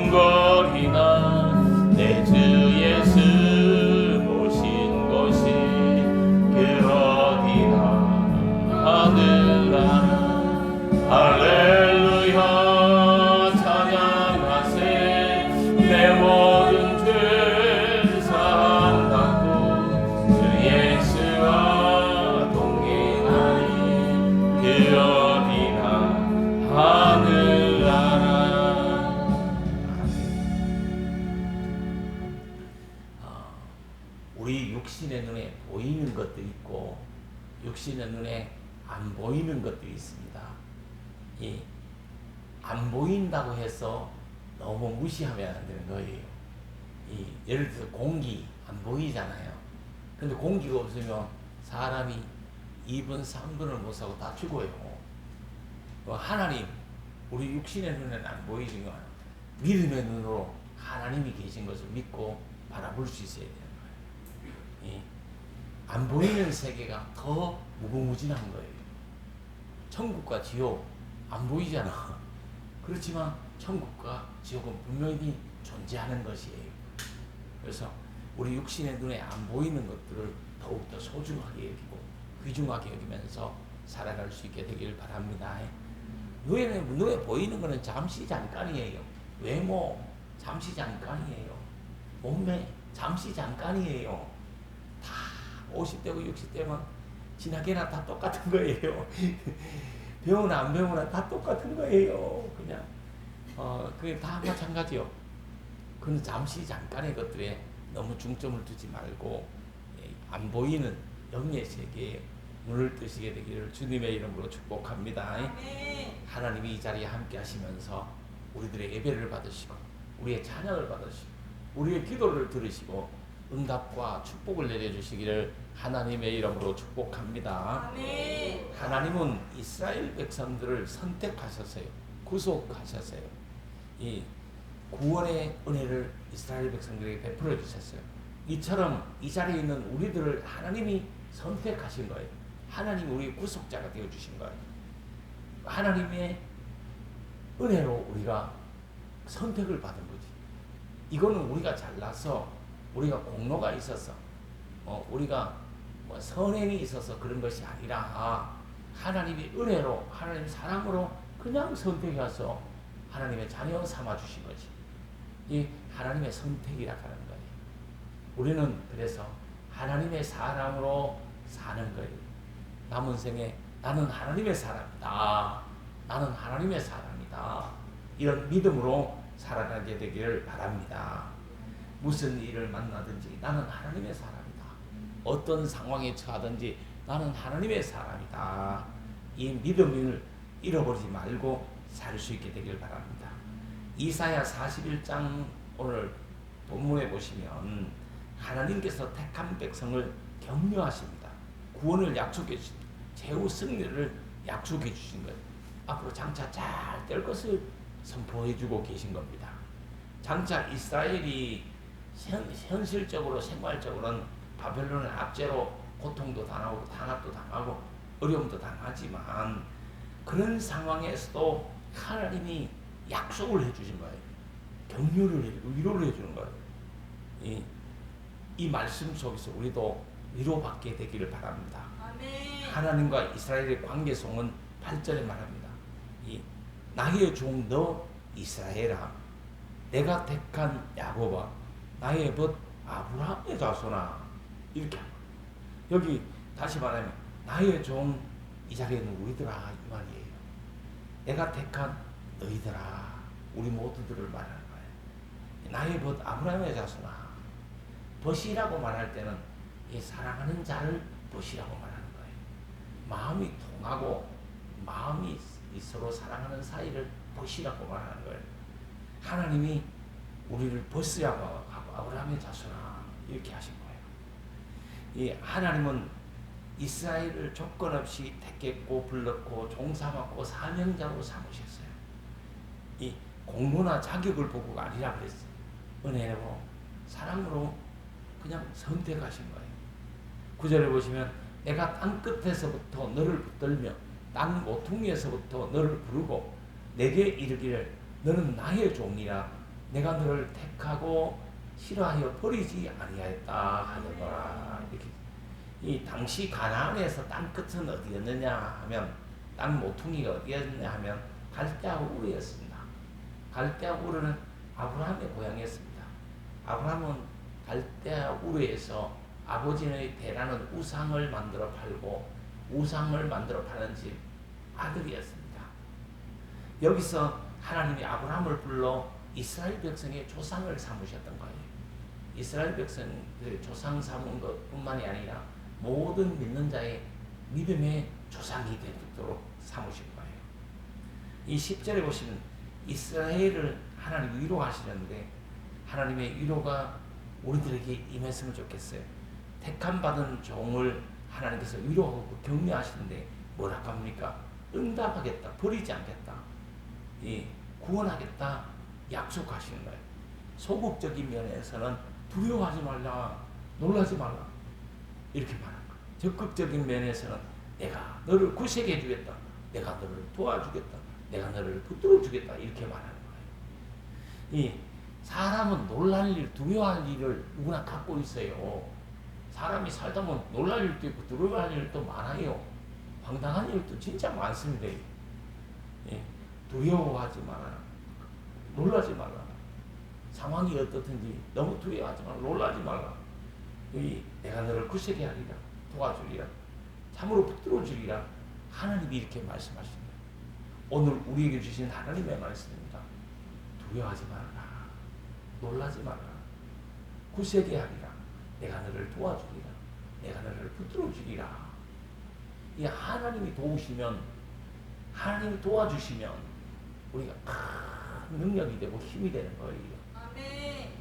궁궐이나 내 주 예수 모신 곳이 그 어디나 하늘나라 할렐루야 찬양하세 내 모든 죄 사함받고 주 예수와 동행하니 그 어디나 하늘나라. 우리 육신의 눈에 보이는 것도 있고 육신의 눈에 안 보이는 것들이 있습니다. 이 안 보인다고 해서 너무 무시하면 안 되는 거예요. 예를 들어서 공기 안 보이잖아요. 근데 공기가 없으면 사람이 2분 3분을 못 사고 다 죽어요. 하나님, 우리 육신의 눈에는 안 보이지만 믿음의 눈으로 하나님이 계신 것을 믿고 바라볼 수 있어야 되는 거예요. 안 보이는 세계가 더 무궁무진한 거예요. 천국과 지옥 안 보이잖아. 그렇지만 천국과 지옥은 분명히 존재하는 것이에요. 그래서 우리 육신의 눈에 안 보이는 것들을 더욱더 소중하게 여기고 귀중하게 여기면서 살아갈 수 있게 되길 바랍니다. 눈에 보이는 것은 잠시 잠깐이에요. 외모 잠시 잠깐이에요. 몸매 잠시 잠깐이에요. 다 50대고 60대면 지나게나 다 똑같은 거예요. 배우나 안 배우나 다 똑같은 거예요. 그냥 그게 다 마찬가지요. 그건 잠시 잠깐의 것들에 너무 중점을 두지 말고 안 보이는 영의 세계에 눈을 뜨시게 되기를 주님의 이름으로 축복합니다. 하나님이 이 자리에 함께 하시면서 우리들의 예배를 받으시고 우리의 찬양을 받으시고 우리의 기도를 들으시고 응답과 축복을 내려주시기를 하나님의 이름으로 축복합니다. 아멘. 하나님은 이스라엘 백성들을 선택하셨어요. 구속하셨어요. 이 구원의 은혜를 이스라엘 백성들에게 베풀어 주셨어요. 이처럼 이 자리에 있는 우리들을 하나님이 선택하신 거예요. 하나님이 우리의 구속자가 되어주신 거예요. 하나님의 은혜로 우리가 선택을 받은 거지. 이거는 우리가 잘나서 우리가 공로가 있어서 우리가 뭐 선행이 있어서 그런 것이 아니라 하나님의 은혜로 하나님의 사랑으로 그냥 선택해서 하나님의 자녀 삼아 주신 거지. 이 하나님의 선택이라 하는 거예요. 우리는 그래서 하나님의 사랑으로 사는 거예요. 남은 생에 나는 하나님의 사람이다. 나는 하나님의 사람이다. 이런 믿음으로 살아가게 되기를 바랍니다. 무슨 일을 만나든지 나는 하나님의 사람이다. 어떤 상황에 처하든지 나는 하나님의 사람이다. 이 믿음을 잃어버리지 말고 살 수 있게 되길 바랍니다. 이사야 41장 오늘 본문에 보시면 하나님께서 택한 백성을 격려하십니다. 구원을 약속해 주신, 최후 승리를 약속해 주신 거예요. 앞으로 장차 잘 될 것을 선포해 주고 계신 겁니다. 장차 이스라엘이 현실적으로 생활적으로는 바벨론의 압제로 고통도 당하고 탄압도 당하고 어려움도 당하지만 그런 상황에서도 하나님이 약속을 해주신 거예요. 격려를 해주고 위로를 해주는 거예요. 이 말씀 속에서 우리도 위로받게 되기를 바랍니다. 아멘. 하나님과 이스라엘의 관계성은 8절에 말합니다. 나의 종 너 이스라엘아 내가 택한 야곱아 나의 벗 아브라함의 자손아 이렇게 여기 다시 말하면 나의 종 이 자리에는 우리들아 이 말이에요. 내가 택한 너희들아 우리 모두들을 말하는 거예요. 나의 벗 아브라함의 자손아 벗이라고 말할 때는 이 사랑하는 자를 벗이라고 말하는 거예요. 마음이 통하고 마음이 서로 사랑하는 사이를 벗이라고 말하는 거예요. 하나님이 우리를 벗으라고 하고 아브라함의 자손아 이렇게 하신 거예요. 이 하나님은 이스라엘을 조건 없이 택했고 불렀고 종삼았고 사명자로 삼으셨어요. 이 공로나 자격을 보고가 아니라 그랬어요. 은혜로 사랑으로 그냥 선택하신 거예요. 9절에 보시면 내가 땅 끝에서부터 너를 붙들며 땅 모퉁이에서부터 너를 부르고 내게 이르기를 너는 나의 종이라 내가 너를 택하고 싫어하여 버리지 아니하였다 하더라. 이렇게 이 당시 가나안에서 땅 끝은 어디였느냐 하면 땅 모퉁이가 어디였느냐 하면 갈대아 우르였습니다. 갈대아 우르는 아브라함의 고향이었습니다. 아브라함은 갈대아 우르에서 아버지의 대라는 우상을 만들어 팔고 우상을 만들어 파는 집 아들이었습니다. 여기서 하나님이 아브라함을 불러 이스라엘 백성의 조상을 삼으셨던 거예요. 이스라엘 백성들의 조상 삼은 것뿐만이 아니라 모든 믿는 자의 믿음의 조상이 되도록 삼으신 거예요. 이 10절에 보시면 이스라엘을 하나님 위로하시는데 하나님의 위로가 우리들에게 임했으면 좋겠어요. 택함 받은 종을 하나님께서 위로하고 격려하시는데 뭐라고 합니까? 응답하겠다, 버리지 않겠다, 구원하겠다 약속하시는 거예요. 소극적인 면에서는 두려워하지 말라, 놀라지 말라 이렇게 말하는 거예요. 적극적인 면에서는 내가 너를 구색해 주겠다, 내가 너를 도와주겠다, 내가 너를 붙들어 주겠다 이렇게 말하는 거예요. 이 사람은 놀랄 일, 두려워할 일을 누구나 갖고 있어요. 사람이 살다 보면 놀랄 일도 있고 두려워할 일도 많아요. 황당한 일도 진짜 많습니다. 두려워하지 마라, 놀라지 마라. 상황이 어떻든지 너무 두려워하지 마라, 놀라지 말라. 내가 너를 구세게 하리라, 도와주리라, 참으로 붙들어 주리라. 하나님이 이렇게 말씀하십니다. 오늘 우리에게 주신 하나님의 말씀입니다. 두려워하지 말라, 놀라지 말라, 구세게 하리라, 내가 너를 도와주리라, 내가 너를 붙들어 주리라. 이 하나님이 도우시면, 하나님이 도와주시면 우리가 큰 능력이 되고 힘이 되는 거예요. 아멘.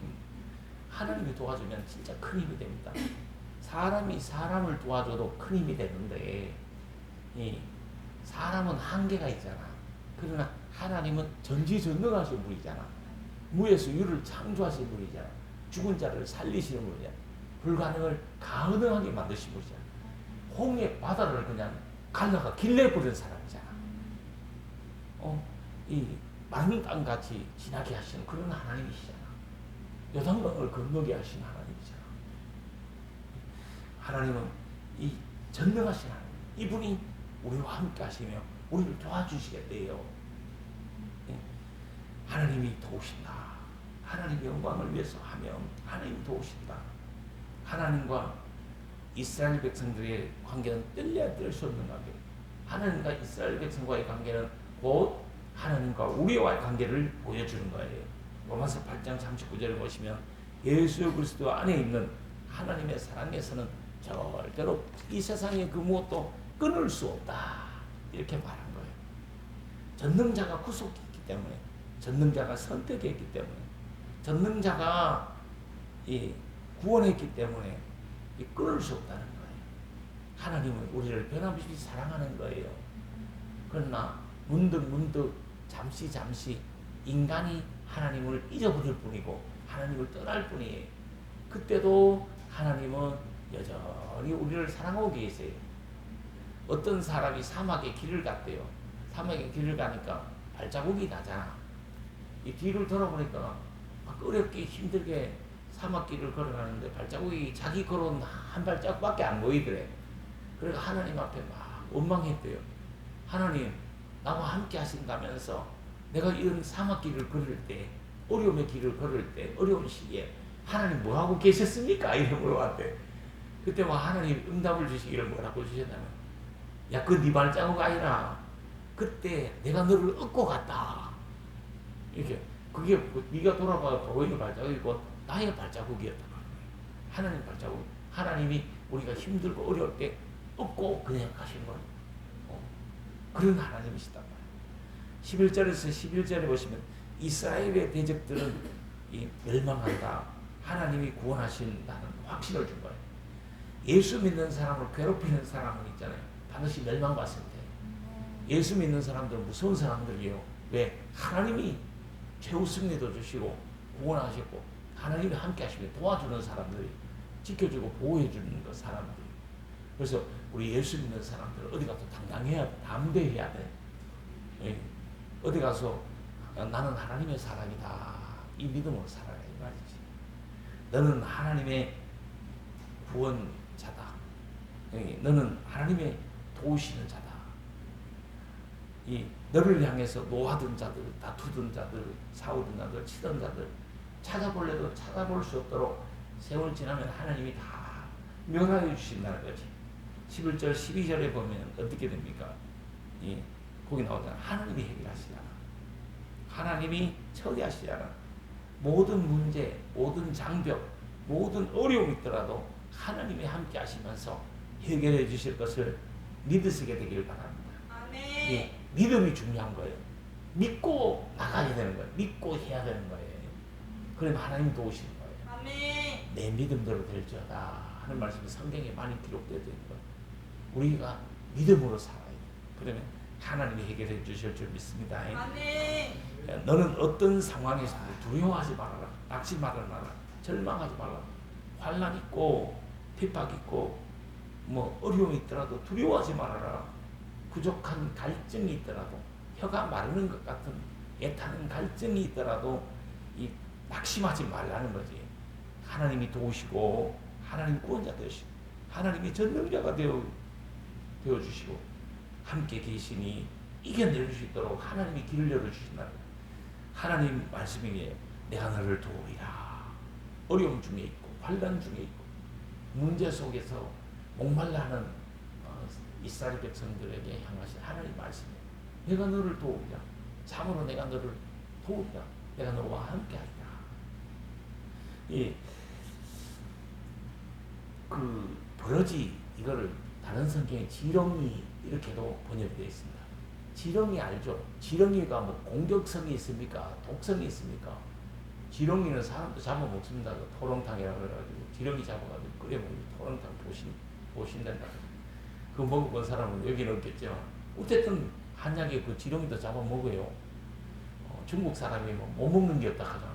하나님이 도와주면 진짜 큰 힘이 됩니다. 사람이 사람을 도와줘도 큰 힘이 되는데 사람은 한계가 있잖아. 그러나 하나님은 전지전능하신 분이잖아. 무에서 유를 창조하신 분이잖아. 죽은 자를 살리시는 분이잖아. 불가능을 가능하게 만드신 분이잖아. 홍해 바다를 그냥 갈라가 길내버린 사람이잖아. 이 마른 땅같이 지나게 하시는 그런 하나님이시잖아. 요단강을 건너게 하신 하나님이잖아. 하나님은 이 전능하신 하나님, 이분이 우리와 함께 하시며 우리를 도와주시겠대요. 하나님이 도우신다. 하나님의 영광을 위해서 하면 하나님이 도우신다. 하나님과 이스라엘 백성들의 관계는 뗄래야 뗄 수 없는 관계. 하나님과 이스라엘 백성과의 관계는 곧 하나님과 우리와의 관계를 보여주는 거예요. 로마서 8장 39절을 보시면 예수 그리스도 안에 있는 하나님의 사랑에서는 절대로 이 세상의 그 무엇도 끊을 수 없다 이렇게 말한 거예요. 전능자가 구속했기 때문에, 전능자가 선택했기 때문에, 전능자가 구원했기 때문에 끊을 수 없다는 거예요. 하나님은 우리를 변함없이 사랑하는 거예요. 그러나 문득 잠시 인간이 하나님을 잊어버릴 뿐이고 하나님을 떠날 뿐이에요. 그때도 하나님은 여전히 우리를 사랑하고 계세요. 어떤 사람이 사막의 길을 갔대요. 사막의 길을 가니까 발자국이 나잖아. 이 뒤를 돌아보니까 막 어렵게 힘들게 사막길을 걸어가는데 발자국이 자기 걸어온 한 발자국밖에 안 보이더래. 그러니까 하나님 앞에 막 원망했대요. 하나님, 나와 함께 하신다면서 내가 이런 사막길을 걸을 때, 어려움의 길을 걸을 때, 어려운 시기에 하나님 뭐하고 계셨습니까? 이렇게 물어봤대. 그때 막 하나님 응답을 주시기를 뭐라고 주셨냐면, 야, 그 네 발자국 아니라 그때 내가 너를 얻고 갔다. 이렇게 그게 네가 돌아봐 보이는 발자국이고 나의 발자국이었다. 하나님 발자국. 하나님이 우리가 힘들고 어려울 때 얻고 그냥 가신 거예요. 그런 하나님이시단 말이에요. 11절에서 11절에 보시면 이스라엘의 대적들은 멸망한다. 하나님이 구원하신다는 확신을 준 거예요. 예수 믿는 사람을 괴롭히는 사람은 있잖아요. 반드시 멸망받습니다. 예수 믿는 사람들은 무서운 사람들이에요. 왜? 하나님이 최후 승리도 주시고 구원하셨고 하나님이 함께 하시며 도와주는 사람들이, 지켜주고 보호해주는 그 사람들이. 그래서 우리 예수 믿는 사람들은 어디 가서 당당해야 돼. 담대해야 돼. 어디 가서 나는 하나님의 사람이다 이 믿음으로 살아라 이 말이지. 너는 하나님의 구원자다. 너는 하나님의 도우시는 자다. 이 너를 향해서 노하던 자들, 다투던 자들, 싸우던 자들, 치던 자들 찾아볼래도 찾아볼 수 없도록 세월 지나면 하나님이 다 멸하여 주신다는 거지. 11절, 12절에 보면 어떻게 됩니까? 거기 나오잖아. 하나님이 해결하시잖아. 하나님이 처리하시잖아. 모든 문제, 모든 장벽, 모든 어려움이 있더라도 하나님이 함께 하시면서 해결해 주실 것을 믿으시게 되길 바랍니다. 아멘. 믿음이 중요한 거예요. 믿고 나가야 되는 거예요. 믿고 해야 되는 거예요. 그러면 하나님 도우시는 거예요. 아멘. 내 믿음대로 될지어다 하는 말씀이 성경에 많이 기록되어 있는 거예요. 우리가 믿음으로 살아야 돼요. 그러면 하나님이 해결해 주실 줄 믿습니다. 아멘. 너는 어떤 상황에서도 두려워하지 말아라. 낙심하지 말아라. 절망하지 말아라. 환난 있고 핍박 있고 뭐 어려움이 있더라도 두려워하지 말아라. 부족한 갈증이 있더라도 혀가 마르는 것 같은 애타는 갈증이 있더라도 이 낙심하지 말라는 거지. 하나님이 도우시고 하나님 구원자 되시고 하나님이 전능자가 되어주시고 함께 계시니 이겨낼 수 있도록 하나님이 길을 열어주신다는 거예요. 하나님 말씀이에요. 내가 너를 도우리라. 어려움 중에 있고 환난 중에 있고 문제 속에서 목말라하는 이스라엘 백성들에게 향하신 하나님 말씀이에요. 내가 너를 도우리라. 참으로 내가 너를 도우리라. 내가 너와 함께하리라. 그 버러지 이거를 다른 성경에 지렁이 이렇게도 번역되어 있습니다. 지렁이 알죠? 지렁이가 뭐 공격성이 있습니까? 독성이 있습니까? 지렁이는 사람도 잡아먹습니다. 토롱탕이라고 해가지고 지렁이 잡아가지고 끓여먹는 토롱탕 보신단다. 그거 먹어본 사람은 여기는 없겠죠. 어쨌든 한약에 그 지렁이도 잡아먹어요. 중국 사람이 뭐 못 먹는 게 없다 하잖아.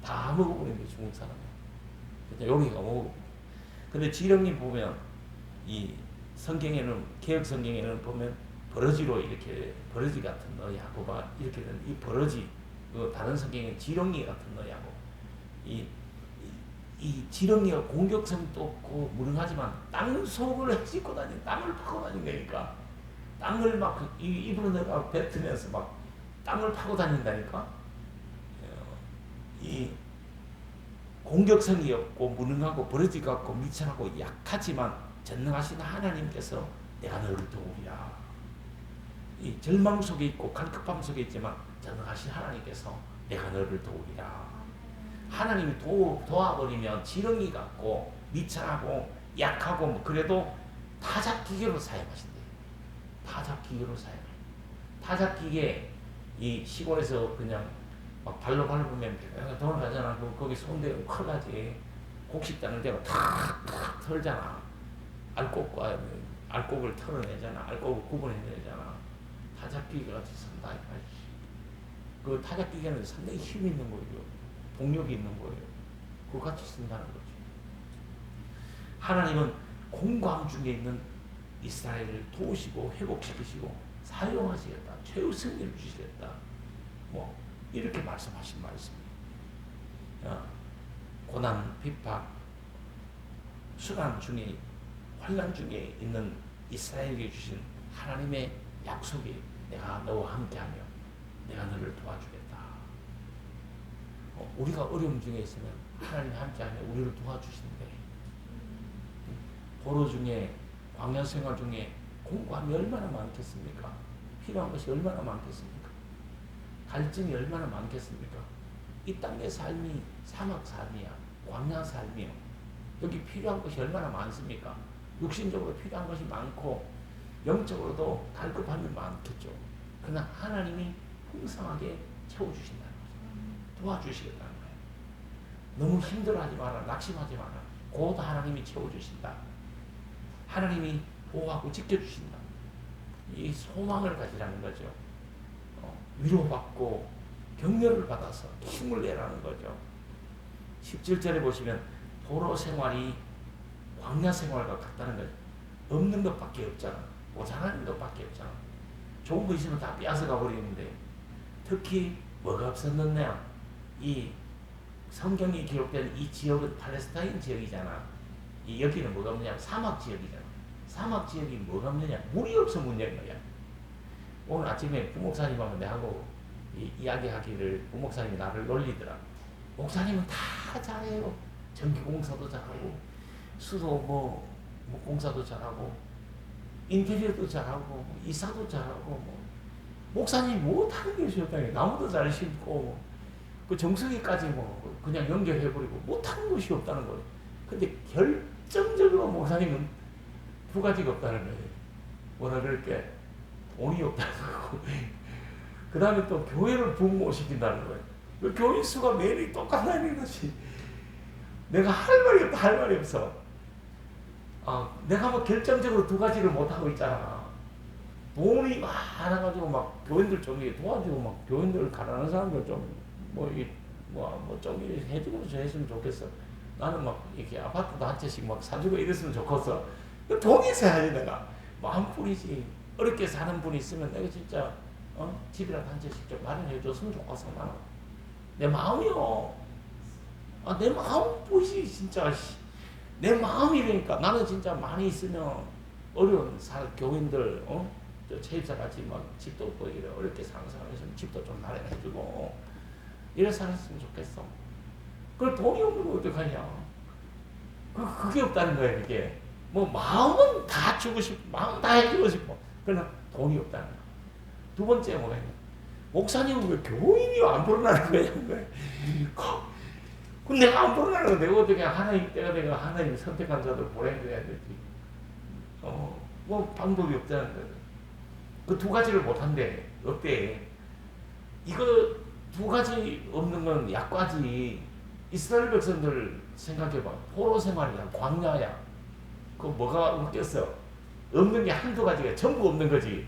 다 먹어버리는 중국 사람이. 여기가 먹어. 근데 지렁이 보면 이 성경에는 개혁 성경에는 보면 버러지로 이렇게 버러지 같은 너 야고가 이렇게 된 이 버러지 그 다른 성경에 지렁이 같은 너 야고 이 지렁이가 공격성도 없고 무능하지만 땅 속을 헤집고 다니는 땅을 파고 다닌다니까 땅을 막 입으로 내가 뱉으면서 막 땅을 파고 다닌다니까 이 공격성이 없고 무능하고 버러지 같고 미천하고 약하지만 전능하신 하나님께서 내가 너를 도우리라. 이 절망 속에 있고 갈급함 속에 있지만 전능하신 하나님께서 내가 너를 도우리라. 하나님이 도와버리면 지렁이 같고 미천하고 약하고 뭐 그래도 타작기계로 사용하신대요. 타작기계로 사용해요. 타작기계 이 시골에서 그냥 막 발로 밟으면 돈을 가잖아. 거기 손대고 큰일 나지. 곡식 따는 데가 탁탁 털잖아. 알곡을 털어내잖아. 알곡을 구분해내잖아. 타작기계가 같이 선다. 그 타작기계는 상당히 힘이 있는 거예요. 동력이 있는 거예요. 그거 같이 쓴다는 거죠. 하나님은 공고함 중에 있는 이스라엘을 도우시고 회복시키시고 사용하시겠다. 최후 승리를 주시겠다. 뭐 이렇게 말씀하신 말씀이에요. 고난, 핍박, 수난 중에 환난 중에 있는 이스라엘에게 주신 하나님의 약속이 내가 너와 함께하며 내가 너를 도와주겠다. 우리가 어려움 중에 있으면 하나님이 함께하며 우리를 도와주시는데 포로 중에 광야 생활 중에 공고함이 얼마나 많겠습니까? 필요한 것이 얼마나 많겠습니까? 갈증이 얼마나 많겠습니까? 이 땅의 삶이 사막 삶이야. 광야 삶이요. 여기 필요한 것이 얼마나 많습니까? 육신적으로 필요한 것이 많고 영적으로도 갈급함이 많겠죠. 그러나 하나님이 풍성하게 채워주신다는 거죠. 도와주시겠다는 거예요. 너무 힘들어하지 마라. 낙심하지 마라. 곧 하나님이 채워주신다. 하나님이 보호하고 지켜주신다. 이 소망을 가지라는 거죠. 위로받고 격려를 받아서 힘을 내라는 거죠. 17절에 보시면 포로 생활이 광야 생활과 같다는 거죠. 없는 것밖에 없잖아. 모자라는 것밖에 없잖아. 좋은 거 있으면 다 빼앗아가 버리는데 특히 뭐가 없었느냐? 이 성경이 기록된 이 지역은 팔레스타인 지역이잖아. 이 여기는 뭐가 없느냐? 사막 지역이잖아. 사막 지역이 뭐가 없느냐? 물이 없어 문제인 거야. 오늘 아침에 부목사님하고 내하고 이야기하기를 부목사님이 나를 놀리더라. 목사님은 다 잘해요. 전기공사도 잘하고 수도 뭐 공사도 잘하고 인테리어도 잘하고 뭐 이사도 잘하고 뭐 목사님 못하는 것이 없다니. 나무도 잘 심고 그 정수기까지 뭐 그냥 연결해버리고 못하는 것이 없다는 거예요. 근데 결정적으로 목사님은 두 가지가 없다는 거예요. 뭐라 그럴게, 돈이 없다는 거고 그 다음에 또 교회를 부흥시킨다는 거예요. 그 교인 수가 매일 똑같다는 것이. 내가 할 말이 없다, 할 말이 없어. 내가 뭐 결정적으로 두 가지를 못하고 있잖아. 돈이 많아가지고 막 교인들 좀 도와주고 막 교인들 가난한 사람들 좀 해주고 했으면 좋겠어. 나는 막 이렇게 아파트도 한 채씩 막 사주고 이랬으면 좋겠어. 돈이 있어야지. 내가 마음뿐이지. 어렵게 사는 분이 있으면 내가 진짜 집이라도 한 채씩 좀 마련해 줬으면 좋겠어. 나는 내 마음이요. 내 마음뿐이지 진짜. 내 마음이니까. 나는 진짜 많이 있으면 어려운 교인들 저 체입사 같이 막 집도 없고 이래 어렵게 사는 사람 있으면 집도 좀 마련해주고 이래 살았으면 좋겠어. 그걸 돈이 없는 거 어떡하냐. 그게 없다는 거야. 이게 뭐 마음은 다 주고 싶고 마음 다 해주고 싶고 그러나 돈이 없다는 거야. 두 번째 뭐냐, 목사님은 왜 교인이 안 불어나는 거야. 그럼 내가 안 불어나는 거 내가 어떻게 하나님 때가 내가 하나님 선택한 자들 보내줘야 되지. 뭐 방법이 없다는 거야. 그 두 가지를 못한대. 어때? 이거 두 가지 없는 건 약과지. 이스라엘 백성들 생각해봐. 포로 생활이야. 광야야. 그 뭐가 웃겼어? 없는 게 한두 가지가 전부 없는 거지.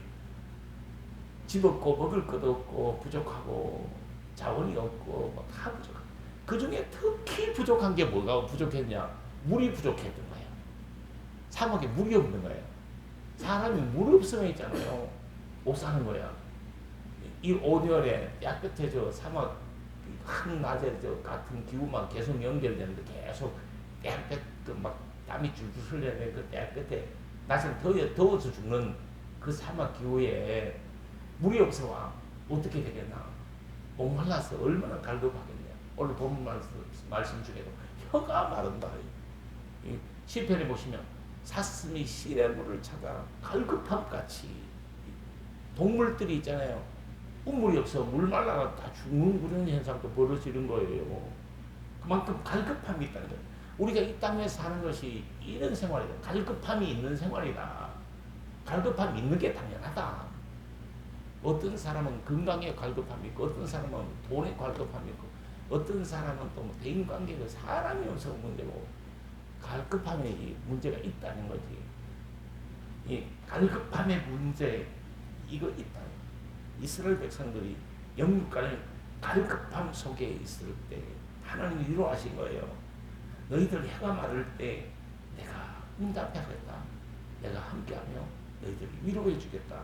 집 없고 먹을 것도 없고 부족하고 자원이 없고 뭐 다 부족하고. 그 중에 특히 부족한 게 뭐가 부족했냐? 물이 부족했던 거야. 사막에 물이 없는 거야. 사람이 물 없으면 있잖아요. 못 사는 거야. 이 5월에 깨끗해 저 사막 한낮에 저 같은 기후만 계속 연결되는데 계속 깨끗 막 땀이 줄줄 흘려내 그 깨끗해. 낮은 더워서 죽는 그 사막 기후에 물이 없어 와. 어떻게 되겠나? 목말라서 얼마나 갈급하겠냐. 오늘 본 말씀 중에도 혀가 마른다. 시편에 보시면 사슴이 실의 물을 찾아 갈급함같이. 동물들이 있잖아요. 물이 없어 물 말라가 다 죽는 그런 현상도 벌어지는 거예요. 그만큼 갈급함이 있다는 거예요. 우리가 이 땅에 사는 것이 이런 생활이다. 갈급함이 있는 생활이다. 갈급함이 있는 게 당연하다. 어떤 사람은 건강에 갈급함이 있고 어떤 사람은 돈에 갈급함이 있고 어떤 사람은 또 대인관계가 사람이 없어서 문제고 갈급함에 문제가 있다는 거지. 이 갈급함의 문제 이거 있다. 이스라엘 백성들이 영육간의 갈급함 속에 있을 때 하나님이 위로하신 거예요. 너희들 해가 마를 때 내가 응답하겠다. 내가 함께하며 너희들을 위로해 주겠다.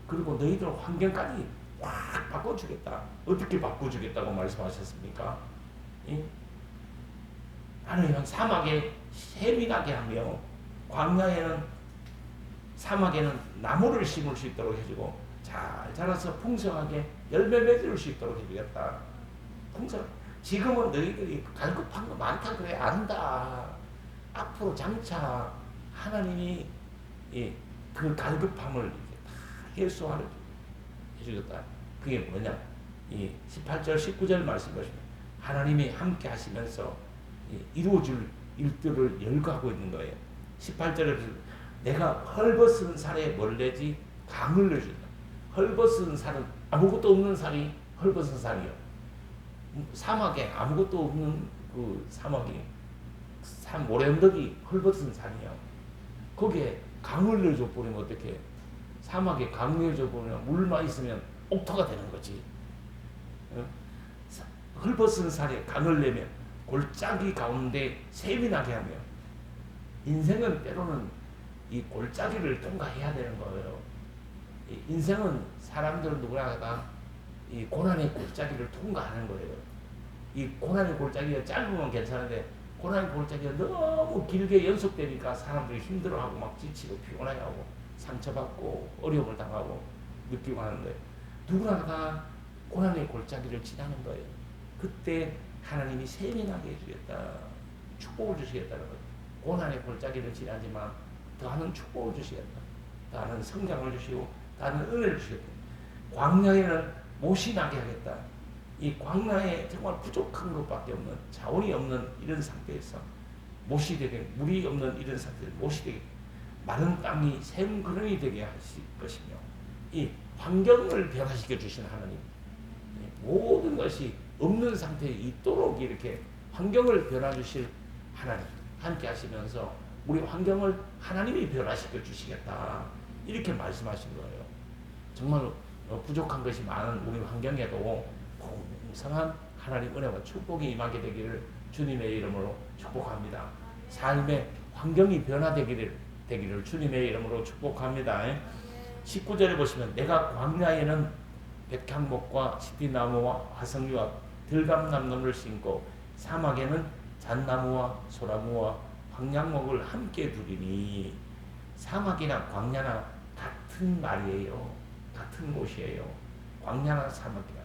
그리고 너희들 환경까지 확 바꿔주겠다. 어떻게 바꿔주겠다고 말씀하셨습니까? 하나님은 사막에 샘이 나게 하며 광야에는 사막에는 나무를 심을 수 있도록 해주고 잘 자라서 풍성하게 열매 맺을 수 있도록 해주겠다. 지금은 너희들이 갈급한 거 많다 그래 안다. 앞으로 장차 하나님이 그 갈급함을 다 해소하려 해주겠다. 그게 뭐냐? 이 18절 19절 말씀 보시면 하나님이 함께 하시면서 이루어질 일들을 열거하고 있는 거예요. 18절에 내가 헐벗은 살에 뭘 내지? 강을 내준다. 헐벗은 살은 아무것도 없는 살이 헐벗은 살이요. 사막에 아무것도 없는 그 사막이 모래 언덕이 헐벗은 산이요. 거기에 강을 내줘 버리면 어떻게? 사막에 강 내줘 버리면 물만 있으면 옥토가 되는 거지. 헐벗은 살에 강을 내면 골짜기 가운데 샘이 나게 하며 인생은 때로는 이 골짜기를 통과해야 되는 거예요. 인생은 사람들은 누구나 다 이 고난의 골짜기를 통과하는 거예요. 이 고난의 골짜기가 짧으면 괜찮은데 고난의 골짜기가 너무 길게 연속되니까 사람들이 힘들어하고 막 지치고 피곤해하고 상처받고 어려움을 당하고 느끼고 하는데 누구나 다 고난의 골짜기를 지나는 거예요. 그때 하나님이 세민하게 해주겠다. 축복을 주시겠다는 거예요. 고난의 골짜기를 지나지만 더하는 축복을 주시겠다. 더하는 성장을 주시고 더하는 은혜를 주시겠다. 광야에는 못이 나게 하겠다. 이 광야에 정말 부족한 것밖에 없는 자원이 없는 이런 상태에서 못이 되게 물이 없는 이런 상태에서 못이 되게 마른 땅이 샘그릇이 되게 하실 것이며 이 환경을 변화시켜 주신 하나님 모든 것이 없는 상태에 있도록 이렇게 환경을 변화 주실 하나님 함께 하시면서 우리 환경을 하나님이 변화시켜 주시겠다 이렇게 말씀하신 거예요. 정말 부족한 것이 많은 우리 환경에도 풍성한 하나님 은혜와 축복이 임하게 되기를 주님의 이름으로 축복합니다. 삶의 환경이 변화되기를 주님의 이름으로 축복합니다. 19절에 보시면 내가 광야에는 백향목과 시티나무와 화석류와 들감나무를 심고 사막에는 잣나무와 소나무와 황량목을 함께 두리니 사막이나 광야나 같은 말이에요. 같은 곳이에요. 광야나 사막이나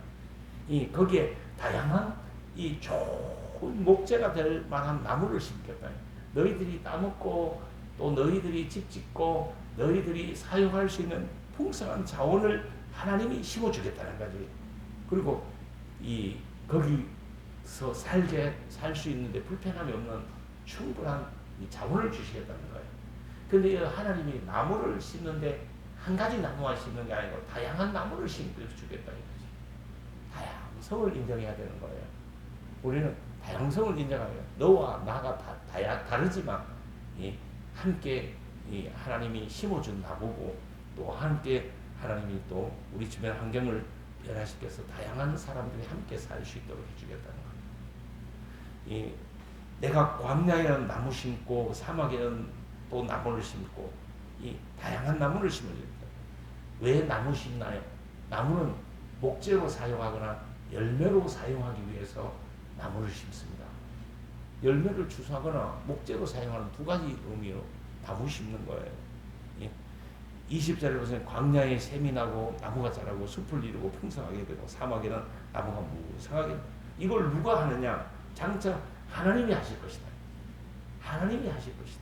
거기에 다양한 이 좋은 목재가 될 만한 나무를 심겠다. 너희들이 따먹고 또 너희들이 집 짓고 너희들이 사용할 수 있는 풍성한 자원을 하나님이 심어주겠다는 거지. 그리고 거기서 살 수 있는데 불편함이 없는 충분한 이 자원을 주시겠다는 거예요. 근데 하나님이 나무를 심는데 한 가지 나무만 심는 게 아니고 다양한 나무를 심어주겠다는 거지. 다양성을 인정해야 되는 거예요. 우리는 다양성을 인정하면 너와 나가 다르지만 함께 하나님이 심어준 나무고 또 함께 하나님이 또 우리 주변 환경을 변화시켜서 다양한 사람들이 함께 살 수 있도록 해주겠다는 거예요. 내가 광야에는 나무 심고 사막에는 또 나무를 심고 다양한 나무를 심어줍니다. 왜 나무 심나요? 나무는 목재로 사용하거나 열매로 사용하기 위해서 나무를 심습니다. 열매를 추수하거나 목재로 사용하는 두 가지 의미로 나무 심는 거예요. 20절에 보시면 광야에 샘이 나고 나무가 자라고 숲을 이루고 풍성하게 되고 사막에는 나무가 무성하게 이걸 누가 하느냐? 장차 하나님이 하실 것이다. 하나님이 하실 것이다.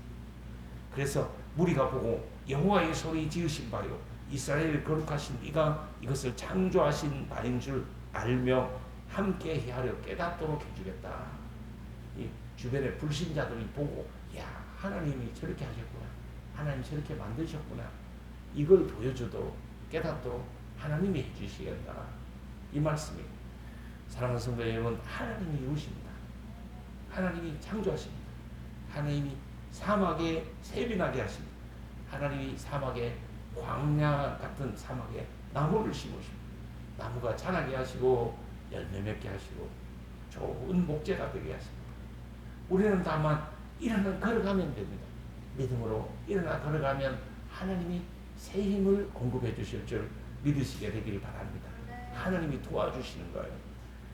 그래서 무리가 보고 여호와의 손이 지으신 바요 이스라엘 거룩하신 이가 이것을 창조하신 바인 줄 알며 함께 헤아려 깨닫도록 해주겠다. 이 주변의 불신자들이 보고 야 하나님이 저렇게 하셨구나. 하나님 저렇게 만드셨구나. 이걸 보여주도록 깨닫도록 하나님이 해주시겠다. 이 말씀이 사랑하는 성도 여러분 하나님이 이루십니다. 하나님이 창조하십니다. 하나님이 사막에 샘이 나게 하십니다. 하나님이 사막에 광야 같은 사막에 나무를 심으십니다. 나무가 자라게 하시고 열매 맺게 하시고 좋은 목재가 되게 하십니다. 우리는 다만 일어나 걸어가면 됩니다. 믿음으로 일어나 걸어가면 하나님이 새 힘을 공급해 주실 줄 믿으시게 되기를 바랍니다. 하나님이 도와주시는 거예요.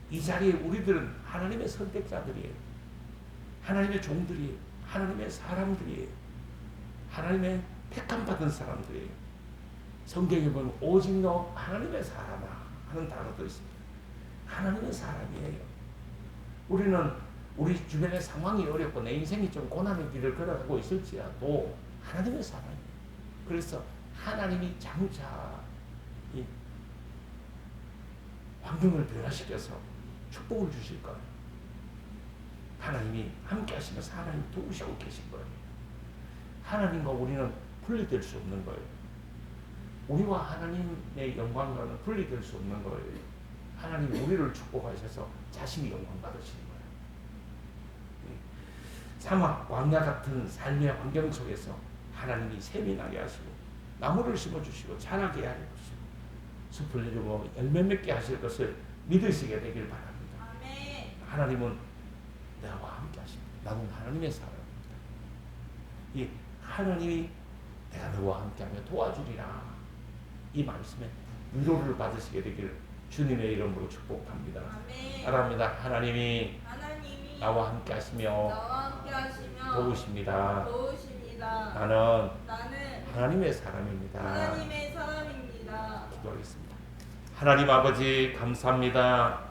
이 자리에 우리들은 하나님의 선택자들이에요. 하나님의 종들이에요. 하나님의 사람들이에요. 하나님의 택함 받은 사람들이에요. 성경에 보면 오직 너 하나님의 사람아 하는 단어도 있습니다. 하나님의 사람이에요. 우리는 우리 주변의 상황이 어렵고 내 인생이 좀 고난의 길을 걸어가고 있을지라도 하나님의 사람이에요. 그래서 하나님이 장차 이 환경을 변화시켜서 축복을 주실 거예요. 하나님이 함께 하시면서 하나님 도우시고 계신 거예요. 하나님과 우리는 분리될 수 없는 거예요. 우리와 하나님의 영광과는 분리될 수 없는 거예요. 하나님이 우리를 축복하셔서 자신이 영광 받으시는 거예요. 사막, 광야 같은 삶의 환경 속에서 하나님이 샘이 나게 하시고 나무를 심어주시고 자라게 하시고 숲을 이루고 열매 맺게 하실 것을 믿으시게 되길 바랍니다. 아멘. 하나님은 나와 함께 하십니다. 나는 하나님의 사람입니다. 이 하나님이 내가 너와 함께하며 도와주리라. 이 말씀에 위로를 받으시게 되기를 주님의 이름으로 축복합니다. 아멘. 바랍니다. 하나님이 나와 함께 하시며 도우십니다. 나는 하나님의 사람입니다. 기도하겠습니다. 하나님 아버지 감사합니다.